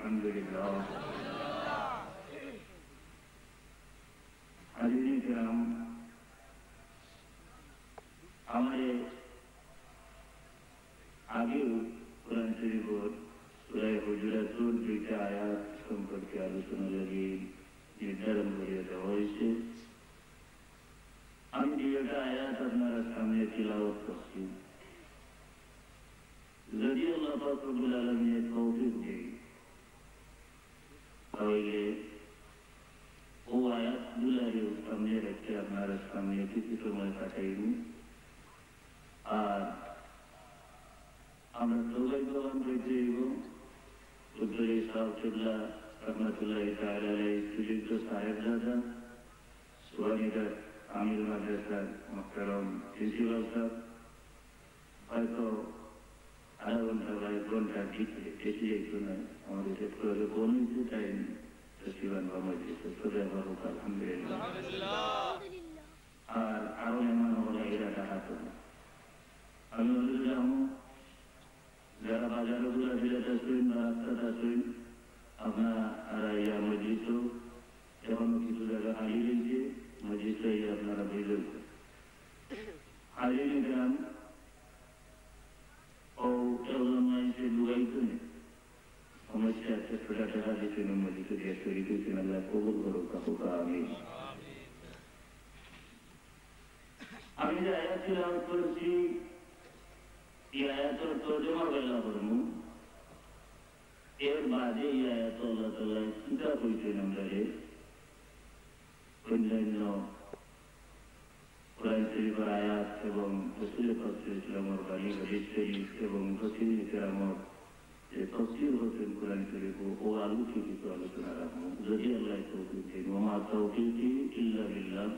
আলহামদুলিল্লাহ। হাজিরিন কিরাম, আমাদের আগেও কোরআন শরীফের সূরা হুজুরাতের দুইটা আয়াত সম্পর্কে আলোচনা লাগি নির্ধারণ করিয়া দেওয়া হয়েছে। আমি দুইটা আয়াত আপনারা সামনে তিলাওয়াত করছি। যদি আল্লাহ পাক রব্বুল আলামিন তৌফিক দেয় তাহলে ও আয়াতগুলারে সামনে রেখে আপনারা সামনে কিছু সময় কাটাইব। আর আমরা সৌভাগ্যবান হইতে এবং উত্তরে সাহসুল্লাহ রহমতুল্লাহ তাআলা আলাইহি সুযোগ্য সাহেবজাদা সোয়ানিদার আমির মাদ্রাসার মুহতারাম প্রিন্সিপাল সাহেব হয়তো আধা ঘন্টা বা 1 ঘন্টার দিকে বেশি যেত না, আমাদের শেষ করে পৌঁছে টাইম তসলিমান মোহাম্মদ সদয় বাবুক আলহামদুলিল্লাহ। আর আরো এমন হলো এরা ডাকাত আমি বলছিলাম যারা বাজারগুলো ফিরে আসবেন বা রাস্তাতে আসবেন আপনারা ইয়া মসজিদ এমন কিছু জায়গা হারিয়ে গেছে, মসজিদটা আপনারা বুঝলেন হারিয়ে নিলাম ও এসে লুগাইতো না সমস্যা আছে। ছোটা টাকা দিচ্ছেন মসজিদে দিয়ে তৈরি করেছেন, আল্লাহ কবুল করুক কাকুকা। আমি যে আয়াত তিলাওয়াত করেছি এই আয়াতের তর্জমা বেলা করবো, এর বাদে এই আয়াত আল্লাহ তাআলা চিন্তা করেছেন আমরা অন্যান্য কোরআন শরীফের আয়াত এবং রাসূল পাক সাল্লাল্লাহু আলাইহি ওয়াসাল্লামের বাণী হাদিস শরীফ এবং মুফাসসিরিন কেরামের যে তাফসীর হতেন কোরআন শরীফ ও আলোকে কিছু আলোচনা রাখবো যদি আল্লাহ তৌফিক দেন। ওয়া মা তাওফীকি ইল্লা বিল্লাহ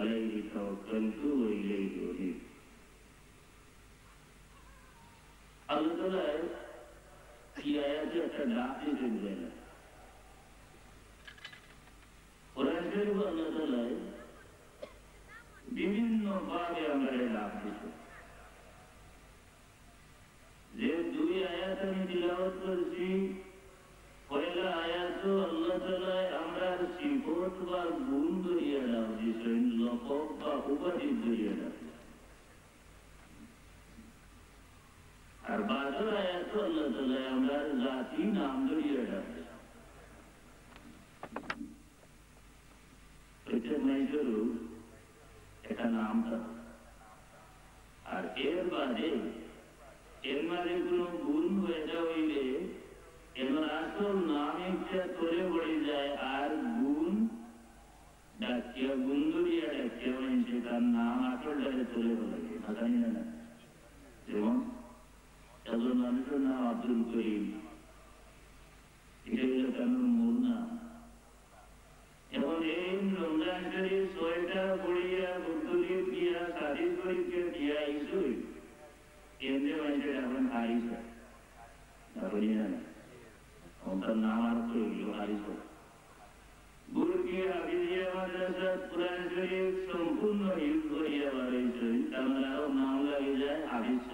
আলাইহি তাওয়াক্কালতু ওয়া ইলাইহি উনীব। আল্লাহ তাআলা এই আয়াতে একটা ডাক দিয়েছেন না, কোরআন শরীফ আল্লাহ তাআলা বিভিন্ন ভাবে আমরা লাভ দিতে যে দুই আয়াত আমি তিলাওয়াত করছি। পয়লা আয়াত আল্লাহ তাআলা আমরা সিফত বা গুণ ধরিয়া লাভ দিয়েছেন, লকব বা উপাধি ধরিয়া লাভ। আর বাজার আয়াত আল্লাহ তাআলা আমরা জাতি নাম ধরিয়া লাভ দিয়েছেন। এটা নাই জরুর এটা নামটা। আর এর বাদে এর মাঝে কোন গুণ হয়ে হইলে এবার আসল নাম একটা করে পড়ে যায়, আর গুণ ডাকিয়া গুণ ধরিয়া ডাকিয়া মানছে তার নাম আসলটাকে চলে বলে না, জানি না। যেমন একজন মানুষের নাম আব্দুল করিম, এটা হলো কানুন মূল নাম। এখন এই রমজান শরীফ 6টা পড়িয়া বদলি দিয়া শাদী শরীফকে দিয়া ইসুই এমনি মানুষের এখন হারিস বলি না, ওটার নাম আর তো হারিস গুরুকে হাফিজিয়া মাদ্রাসা কোরআন শরীফ সম্পূর্ণ ইউজ করিয়া বাড়াইছে, তার আরো নাম লাগে যায় হাফিজ।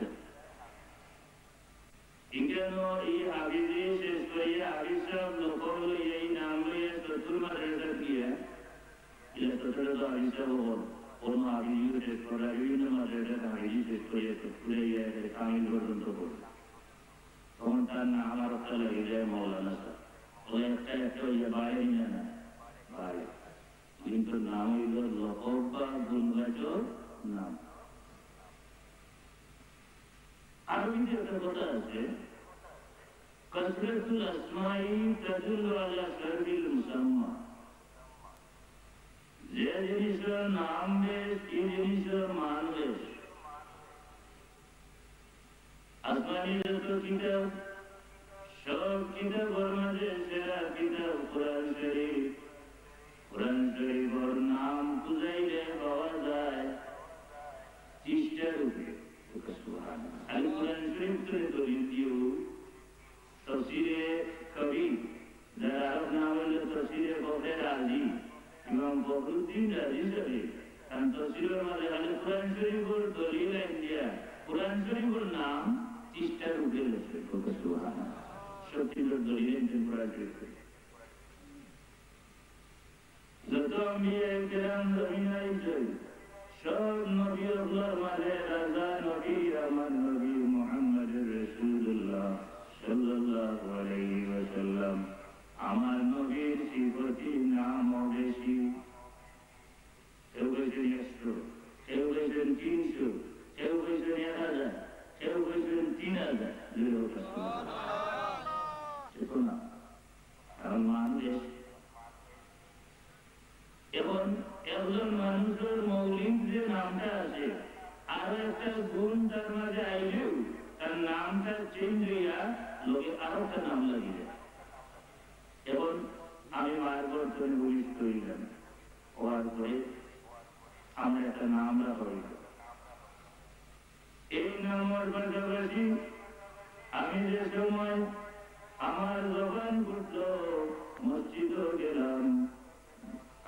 কেন এই হাফিজি শেষ করিয়া হাফিজ সাহেব লোক এই নাম লইয়া চতুর মাদ্রাসা দিয়া এটা চতুর্থ হাফিজ সাহেব কোন হাফিজি শেষ করা বিভিন্ন মাদ্রাসা হাফিজি শেষ করিয়া চতুরে কামিল পর্যন্ত পড়ে, তখন তার নাম আমার একটা লেগে যায় মৌলানা সাহেব। ওই একটা একটা হইয়া বাইরে নিয়ে না বাইরে, কিন্তু নাম হইল লকব বা গুণবাচক নাম। আরবিতে একটা কথা আছে, কাসরাতুল আসমাই তাদুল্লু আলা কারবিল মুসাম্মা। যে জিনিসের নাম বেশ এই জিনিসের মান বেশ। আসমানি যত কিতাব সব কিতাবের মাঝে সেরা কিতাব কোরআন শরীফ। কোরআন শরীফের নাম খুঁজাইলে পাওয়া যায় 30টা রূপে। আল কোরআন শরীফ করে তৈরি দিও তফসিরে কবির, যার আরব নাম হলো তফসিরে ফখরে রাজি, ইমাম ফখরুদ্দিন রাজি শরীফ। কারণ তফসিরের মাঝে আল কোরআন শরীফের দলিল ইন্ডিয়া কোরআন শরীফের নাম 30টা রূপে লেখে। সুবহানাল্লাহ। 65 জন দলিলেন কোরআন শরীফ যত আম্বিয়া কিরাম জমিনে আইছেন সব নবী আল্লাহর মাঝে রাজা নবী আমার নবী মুহাম্মদুর রাসূলুল্লাহ সাল্লাল্লাহু আলাইহি ওয়াসাল্লাম আমার নবীর সিফতি নাম বেশি কেউ বলছেন 100 কেউ বলছেন 300 কেউ বলছেন 1000 কেউ বলছেন 3000 দেখো না কারণ মানুষ এবং একজন মানুষের মৌলিক যে নামটা আছে আরো একটা গুণ তার মাঝে আইলেও তার নামটা চেঞ্জ হইয়া লোকে আরো একটা নাম লাগিয়ে যায় এবং আমি মায়ের বর্তমানে ভূমিষ্ঠ হইলাম হওয়ার পরে আমরা একটা নাম রাখা হইল এই নামের পাশাপাশি আমি যে সময় আমার জবান ঘুরল মসজিদও গেলাম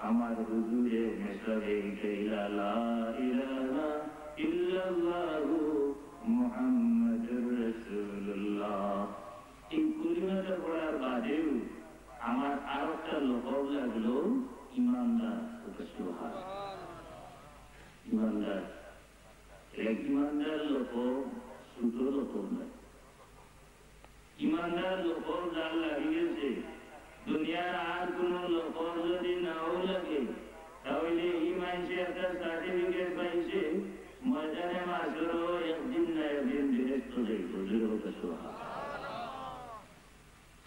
আমার হুজুরে মেসরে কইলা লা ইলাহা ইল্লাল্লাহু মুহাম্মাদুর রাসূলুল্লাহ এই কলিমাটা পড়ার বাদেও আমার আরেকটা লকব লাগলো ইমানদার সুবহান ইমানদার এক ইমানদার লকব ছোট লকব না ইমানদার লকব যার লাগিয়েছে দুনিয়ার আর কোন লকব যদি নাও লাগে তাহলে এই মানুষে একটা সার্টিফিকেট পাইছে ময়দানে মাসেরও একদিন না একদিন বিরক্ত দেখব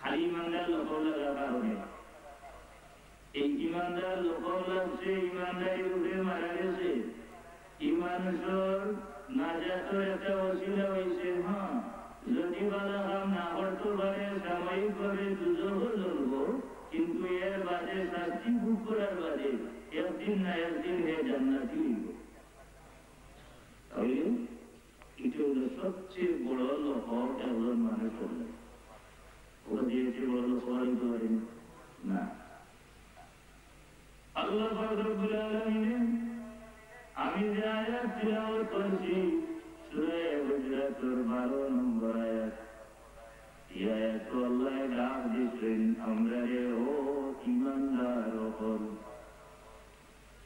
খালি ইমানদার লকব লাগার কারণে এই ইমানদার লকব লাগছে ইমানদারি রূপে মারা গেছে ইমানসর নাজাতের একটা ওসিলা হয়েছে হ্যাঁ যদি বালা কাম না করতে পারে সাময়িক ভাবে দুজক জ্বলব কিন্তু এর বাদে শাস্তি ভোগ করার বাদে একদিন না একদিন হে জান্নাতি হইব তাহলে এটা হলো সবচেয়ে বড় লকব একজন মানুষের ওরা দিয়েছে বড় লকব হইতে পারেন না আল্লাহ পাক রব্বুল আলামিন আমি যে আয়াত তিলাওয়াত করছি সূরা হুজরাতের 12 নম্বর আয়াত এই আয়াত আল্লাহ ডাক দিয়েছেন আমরা রে ও ইমানদার হল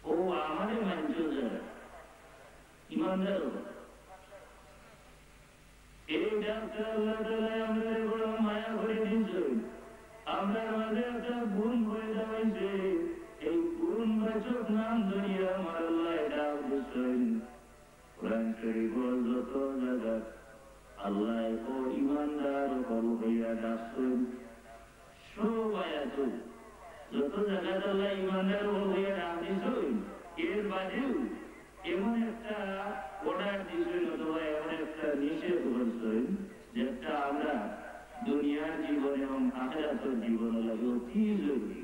ও আমাদের মানুষ যারা ইমানদার হল এই ডাকটা আল্লাহ তাআলা আমাদের বড় মায়া করে দিয়েছেন আমরা মাঝে একটা গুণ হয়ে যাচ্ছে এই গুণ বাচক নাম ধরিয়া আমার আল্লাহ ডাক দিয়েছেন কোরআন শরীফ যত জায়গা আল্লাহ ও ইমানদার হল হইয়া ডাকছেন সব আয়াত যত জায়গায় আল্লাহ ইমানদার হল হইয়া ডাক দিয়েছেন এর বাদেও এমন একটা অর্ডার দিয়েছেন অথবা এমন একটা নিষেধ করছেন যেটা আমরা দুনিয়ার জীবন এবং আখিরাতের জীবন লাগে অতি জরুরি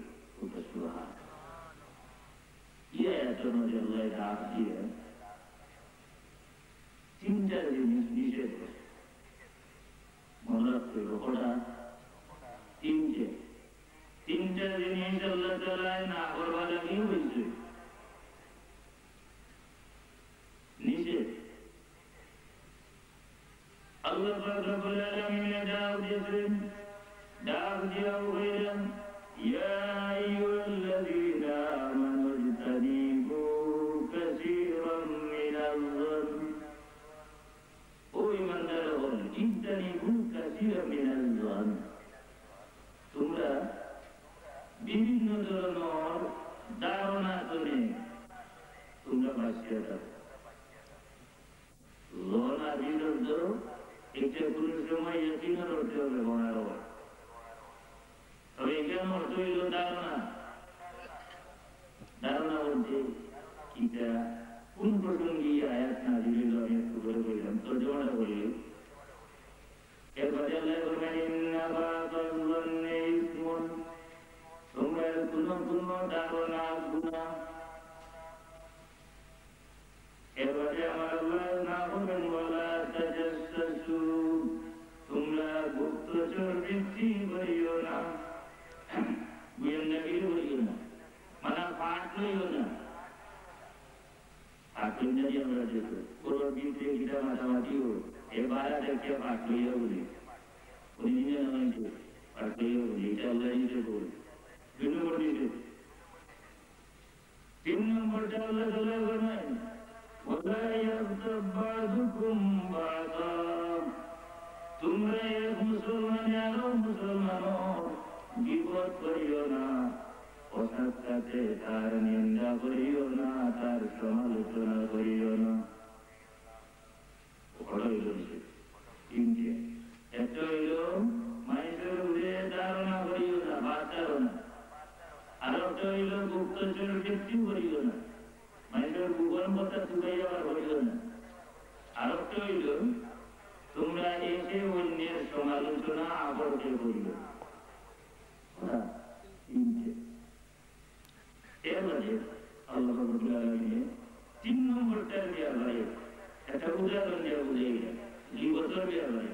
সুবহান ইয়ে এত মধ্যে আল্লাহ ডাক দিয়ে তিনটা জিনিস নিষেধ করে মনে রাখতে হবে হঠাৎ তিনটা জিনিস আল্লাহ তাআলা না করবার লাগি হয়েছে নিষেধ আল্লাহ পাক রব্বুল আলামিন ডাক দিয়েছেন ডাক দিয়াও হইলেন ইয়া আইয়ুহাল্লাযীনা আমানু ইজতানিবু কাসীরাম মিনাল যন্ন ও ইমানদারগণ ইজতানিবু কাসীরাম মিনাল যন্ন তোমরা বিভিন্ন ধরনের ধারণা করে তোমরা বাঁচিয়ে থাকো জনা বিরুদ্ধ এটা কোন সময় ইয়াকিনের অর্থ ব্যবহার হয় তবে এখানে অর্থ হইল ধারণা বলতে এটা কোন প্রসঙ্গে আয়াত না দিলে আমি একটু করে বললাম তর্জমাটা বলি এরপরে আল্লাহ বলবেন ইন্না বা'দাল যন্নি ইসমুন তোমরা কোন ধারণা গুনাহ এরপরে আমার আল্লাহ না বলবেন ওয়ালা তাজাসসু তোমরা গুপ্তচর বৃত্তি করিও না গোয়েন্দাগিরি করিও না মানে পাঠ লইও না পাঠ লইলে আমরা দেখো পুরো বিদ্যে গীতা মাতামাতিও এবার দেখে পাঠ লইয়া বলি উনি নিজে নয় আর কেউ যেটা আল্লাহ নিতে বল 2 নম্বর দিতে 3 নম্বরটা আল্লাহ তাআলা বলেন ওয়ালা ইয়াতাবাদুকুম বাদা তোমরা এক মুসলমান আর মুসলমানও বিপদ করিও না অর্থাৎ তাতে তার নিন্দা করিও না তার সমালোচনা করিও না একটা হইল মানুষের উড়ে ধারণা করিও না বাঁচাও না আর একটা হইল গুপ্তচর ব্যক্তি করিও না মানুষের ভূগোল কথা চুকাই যাওয়ার করিও না আর একটা হইল তোমরা এসে অন্যের সমালোচনা আবরকে করিও এবারে আল্লাহ রাব্বুল আলামিন 3 নম্বরটা দেওয়া হয় একটা উদাহরণ দেওয়া বুঝে গেল 2 বছর দেওয়া হয়